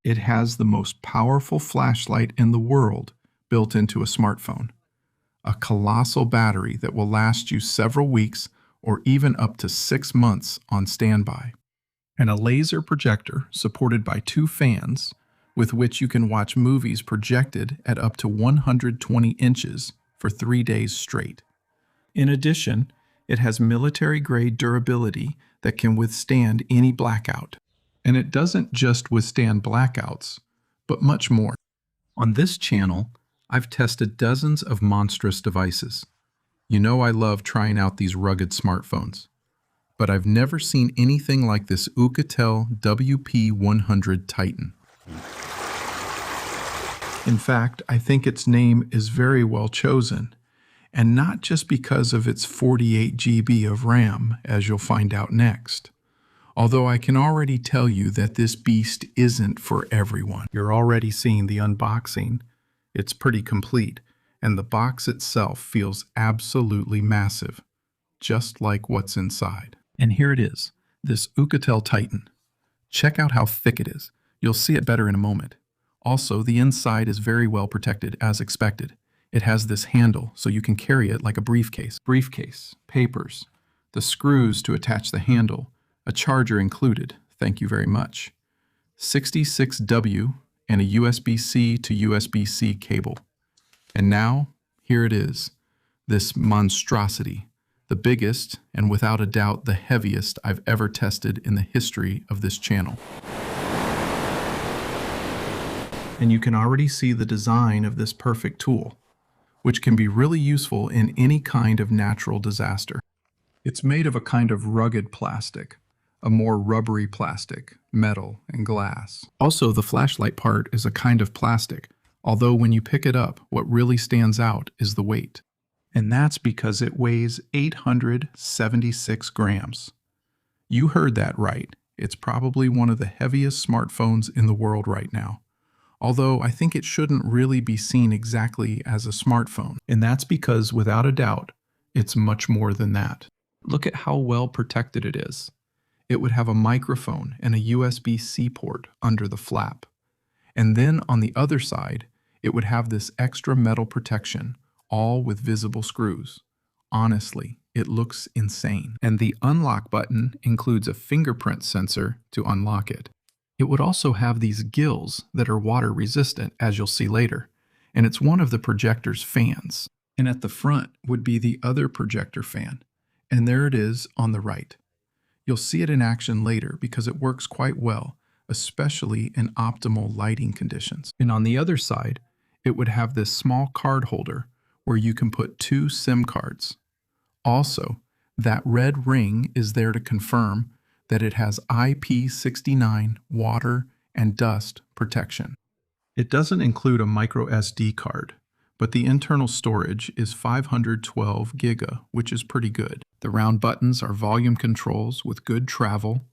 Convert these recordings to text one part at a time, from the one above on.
It has the most powerful flashlight in the world built into a smartphone. A colossal battery that will last you several weeks or even up to 6 months on standby. And a laser projector supported by 2 fans with which you can watch movies projected at up to 120 inches for 3 days straight. In addition, it has military-grade durability that can withstand any blackout. And it doesn't just withstand blackouts, but much more. On this channel, I've tested dozens of monstrous devices. You know I love trying out these rugged smartphones. But I've never seen anything like this Oukitel WP100 Titan. In fact, I think its name is very well chosen, and not just because of its 48 GB of RAM, as you'll find out next. Although I can already tell you that this beast isn't for everyone. You're already seeing the unboxing. It's pretty complete, and the box itself feels absolutely massive, just like what's inside. And here it is, this Oukitel Titan. Check out how thick it is. You'll see it better in a moment. Also, the inside is very well protected, as expected. It has this handle, so you can carry it like a briefcase. Briefcase, papers, the screws to attach the handle, a charger included, thank you very much, 66W, and a USB-C to USB-C cable. And now, here it is, this monstrosity, the biggest and without a doubt the heaviest I've ever tested in the history of this channel. And you can already see the design of this perfect tool, which can be really useful in any kind of natural disaster. It's made of a kind of rugged plastic, a more rubbery plastic, metal, and glass. Also, the flashlight part is a kind of plastic, although when you pick it up, what really stands out is the weight. And that's because it weighs 876 grams. You heard that right. It's probably one of the heaviest smartphones in the world right now. Although I think it shouldn't really be seen exactly as a smartphone. And that's because, without a doubt, it's much more than that. Look at how well protected it is. It would have a microphone and a USB-C port under the flap. And then on the other side, it would have this extra metal protection, all with visible screws. Honestly, it looks insane. And the unlock button includes a fingerprint sensor to unlock it. It would also have these gills that are water resistant, as you'll see later, and it's one of the projector's fans. And at the front would be the other projector fan, and there it is on the right. You'll see it in action later because it works quite well, especially in optimal lighting conditions. And on the other side, it would have this small card holder where you can put 2 SIM cards. Also, that red ring is there to confirm that it has IP69 water and dust protection. It doesn't include a micro SD card, but the internal storage is 512 giga, which is pretty good. The round buttons are volume controls with good travel,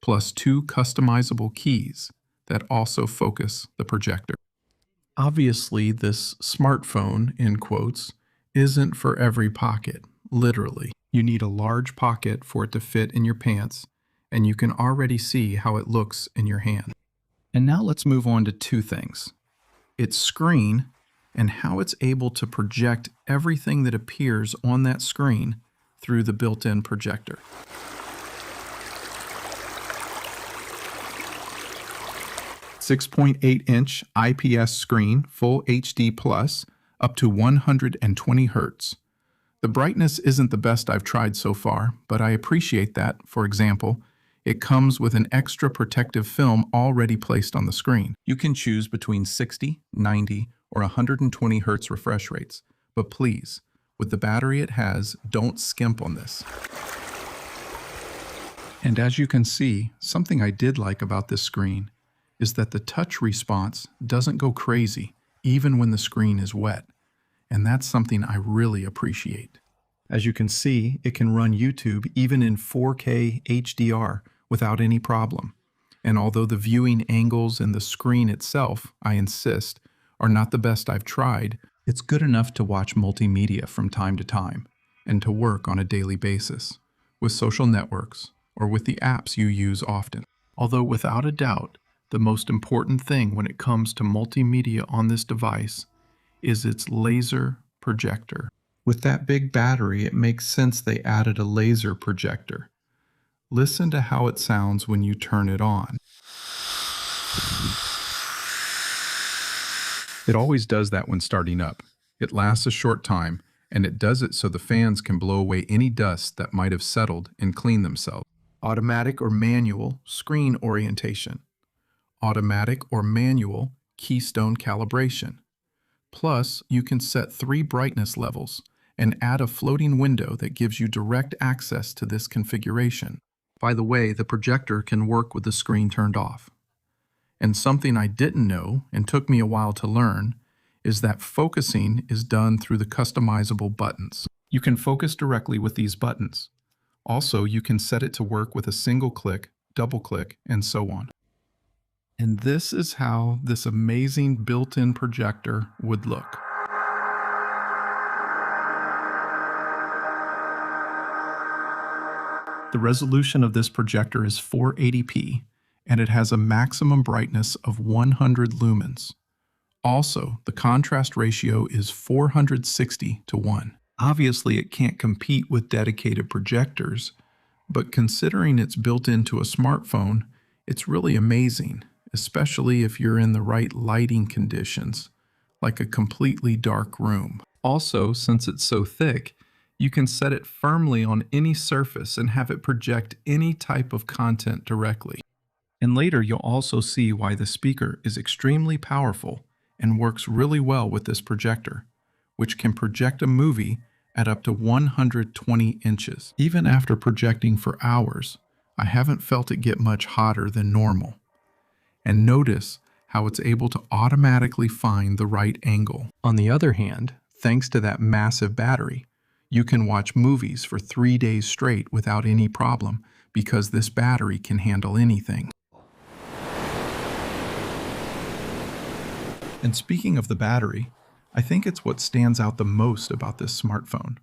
plus 2 customizable keys that also focus the projector. Obviously, this smartphone, in quotes, isn't for every pocket, literally. You need a large pocket for it to fit in your pants, and you can already see how it looks in your hand. And now let's move on to 2 things. Its screen and how it's able to project everything that appears on that screen through the built-in projector. .8-inch IPS screen, full HD+, up to 120 Hz. The brightness isn't the best I've tried so far, but I appreciate that, for example, it comes with an extra protective film already placed on the screen. You can choose between 60, 90, or 120 Hz refresh rates, but please, with the battery it has, don't skimp on this. And as you can see, something I did like about this screen is that the touch response doesn't go crazy even when the screen is wet, and that's something I really appreciate. As you can see, it can run YouTube even in 4K HDR without any problem. And although the viewing angles and the screen itself, I insist, are not the best I've tried, it's good enough to watch multimedia from time to time and to work on a daily basis with social networks or with the apps you use often. Although without a doubt, The most important thing when it comes to multimedia on this device is its laser projector. With that big battery, it makes sense they added a laser projector. Listen to how it sounds when you turn it on. It always does that when starting up. It lasts a short time, and it does it so the fans can blow away any dust that might have settled and clean themselves. Automatic or manual screen orientation. Automatic or manual keystone calibration. Plus, you can set 3 brightness levels and add a floating window that gives you direct access to this configuration. By the way, the projector can work with the screen turned off. And something I didn't know and took me a while to learn is that focusing is done through the customizable buttons. You can focus directly with these buttons. Also, you can set it to work with a single click, double click, and so on. And this is how this amazing built-in projector would look. The resolution of this projector is 480p, and it has a maximum brightness of 100 lumens. Also, the contrast ratio is 460:1. Obviously, it can't compete with dedicated projectors, but considering it's built into a smartphone, it's really amazing, especially if you're in the right lighting conditions, like a completely dark room. Also, since it's so thick, you can set it firmly on any surface and have it project any type of content directly. And later you'll also see why the speaker is extremely powerful and works really well with this projector, which can project a movie at up to 120 inches. Even after projecting for hours, I haven't felt it get much hotter than normal. And notice how it's able to automatically find the right angle. On the other hand, thanks to that massive battery, you can watch movies for 3 days straight without any problem because this battery can handle anything. And speaking of the battery, I think it's what stands out the most about this smartphone.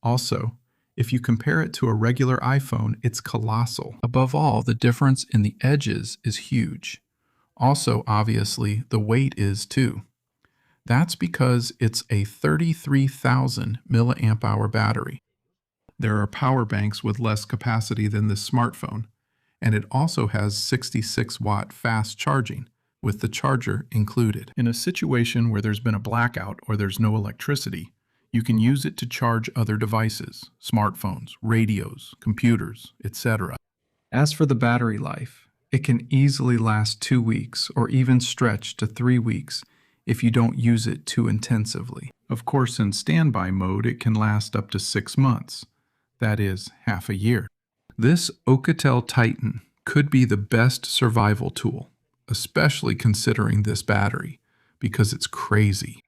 Also, if you compare it to a regular iPhone, it's colossal. Above all, the difference in the edges is huge. Also, obviously, the weight is too. That's because it's a 33,000 milliamp hour battery. There are power banks with less capacity than this smartphone, and it also has 66-watt fast charging, with the charger included. In a situation where there's been a blackout or there's no electricity, you can use it to charge other devices, smartphones, radios, computers, etc. As for the battery life, it can easily last 2 weeks or even stretch to 3 weeks if you don't use it too intensively. Of course, in standby mode, it can last up to 6 months. That is, half a year. This Oukitel Titan could be the best survival tool, especially considering this battery, because it's crazy.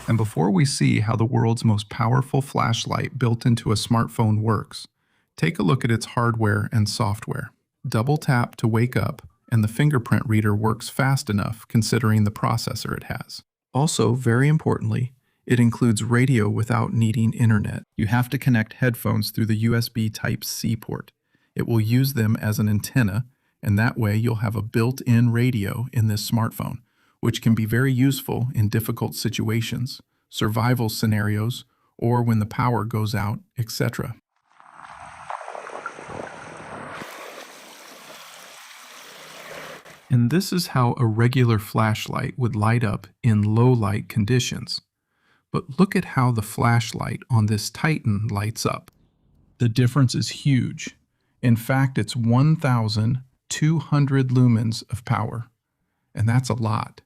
And before we see how the world's most powerful flashlight built into a smartphone works, take a look at its hardware and software. Double tap to wake up, and the fingerprint reader works fast enough considering the processor it has. Also, very importantly, it includes radio without needing internet. You have to connect headphones through the USB Type-C port. It will use them as an antenna, and that way you'll have a built-in radio in this smartphone, which can be very useful in difficult situations, survival scenarios, or when the power goes out, etc. And this is how a regular flashlight would light up in low light conditions. But look at how the flashlight on this Titan lights up. The difference is huge. In fact, it's 1,200 lumens of power. And that's a lot.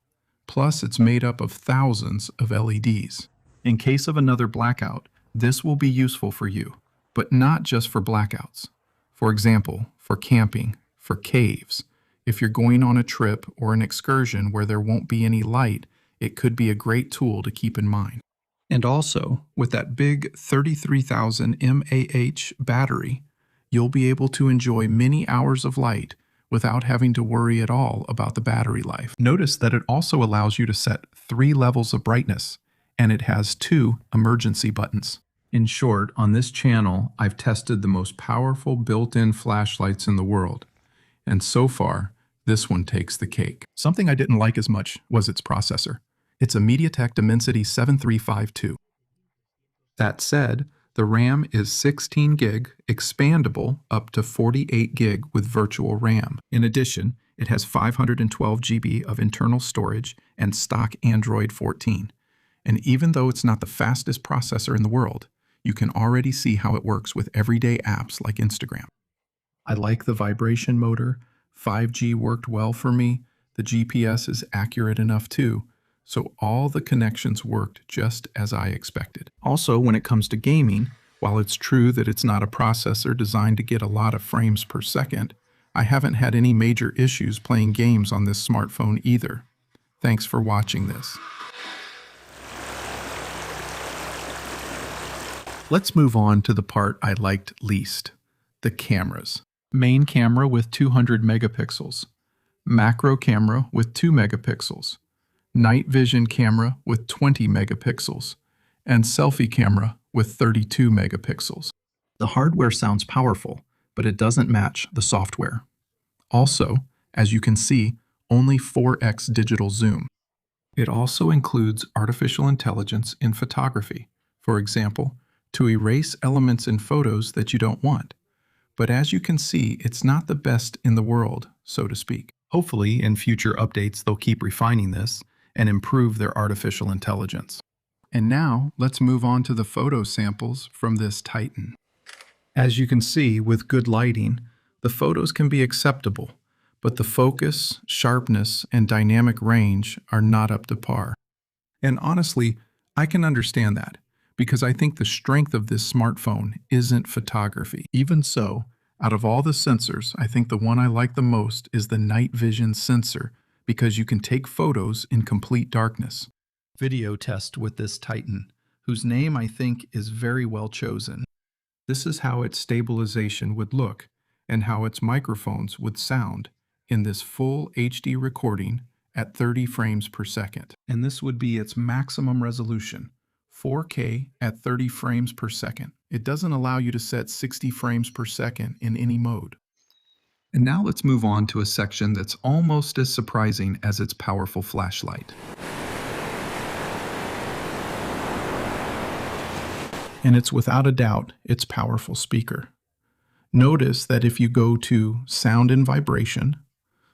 Plus, it's made up of thousands of LEDs. In case of another blackout, this will be useful for you, but not just for blackouts. For example, for camping, for caves. If you're going on a trip or an excursion where there won't be any light, it could be a great tool to keep in mind. And also, with that big 33,000 mAh battery, you'll be able to enjoy many hours of light without having to worry at all about the battery life. Notice that it also allows you to set 3 levels of brightness, and it has 2 emergency buttons. In short, on this channel, I've tested the most powerful built-in flashlights in the world, and so far, this one takes the cake. Something I didn't like as much was its processor. It's a MediaTek Dimensity 7352. That said, the RAM is 16 gig, expandable up to 48 gig with virtual RAM. In addition, it has 512 GB of internal storage and stock Android 14. And even though it's not the fastest processor in the world, you can already see how it works with everyday apps like Instagram. I like the vibration motor. 5G worked well for me. The GPS is accurate enough too. So all the connections worked just as I expected. Also, when it comes to gaming, while it's true that it's not a processor designed to get a lot of frames per second, I haven't had any major issues playing games on this smartphone either. Thanks for watching this. Let's move on to the part I liked least, the cameras. Main camera with 200 megapixels, macro camera with 2 megapixels, night vision camera with 20 megapixels, and selfie camera with 32 megapixels. The hardware sounds powerful, but it doesn't match the software. Also, as you can see, only 4x digital zoom. It also includes artificial intelligence in photography, for example, to erase elements in photos that you don't want. But as you can see, it's not the best in the world, so to speak. Hopefully, in future updates, they'll keep refining this and improve their artificial intelligence. And now, let's move on to the photo samples from this Titan. As you can see, with good lighting, the photos can be acceptable, but the focus, sharpness, and dynamic range are not up to par. And honestly, I can understand that, because I think the strength of this smartphone isn't photography. Even so, out of all the sensors, I think the one I like the most is the night vision sensor, because you can take photos in complete darkness. Video test with this Titan, whose name I think is very well chosen. This is how its stabilization would look, and how its microphones would sound in this full HD recording at 30 frames per second. And this would be its maximum resolution. 4K at 30 frames per second. It doesn't allow you to set 60 frames per second in any mode. And now let's move on to a section that's almost as surprising as its powerful flashlight. And it's without a doubt its powerful speaker. Notice that if you go to Sound and Vibration,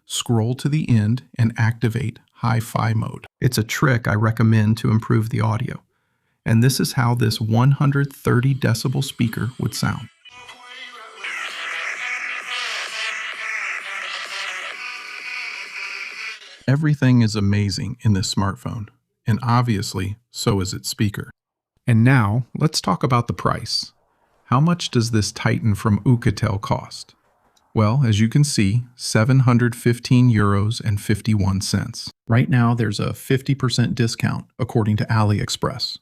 scroll to the end and activate Hi-Fi mode. It's a trick I recommend to improve the audio. And this is how this 130 decibel speaker would sound. Everything is amazing in this smartphone, and obviously, so is its speaker. And now, let's talk about the price. How much does this Titan from Oukitel cost? Well, as you can see, €715.51. Right now, there's a 50% discount, according to AliExpress.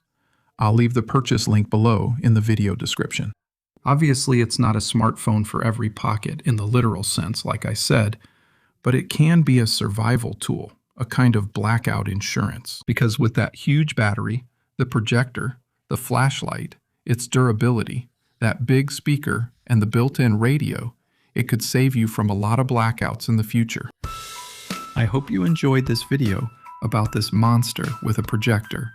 I'll leave the purchase link below in the video description. Obviously, it's not a smartphone for every pocket in the literal sense, like I said, but it can be a survival tool, a kind of blackout insurance. Because with that huge battery, the projector, the flashlight, its durability, that big speaker, and the built-in radio, it could save you from a lot of blackouts in the future. I hope you enjoyed this video about this monster with a projector.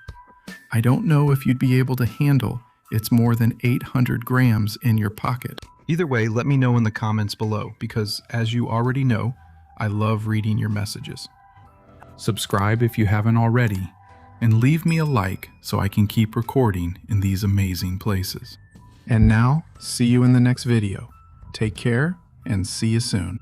I don't know if you'd be able to handle its more than 800 grams in your pocket. Either way, let me know in the comments below, because as you already know, I love reading your messages. Subscribe if you haven't already, and leave me a like so I can keep recording in these amazing places. And now, see you in the next video. Take care, and see you soon.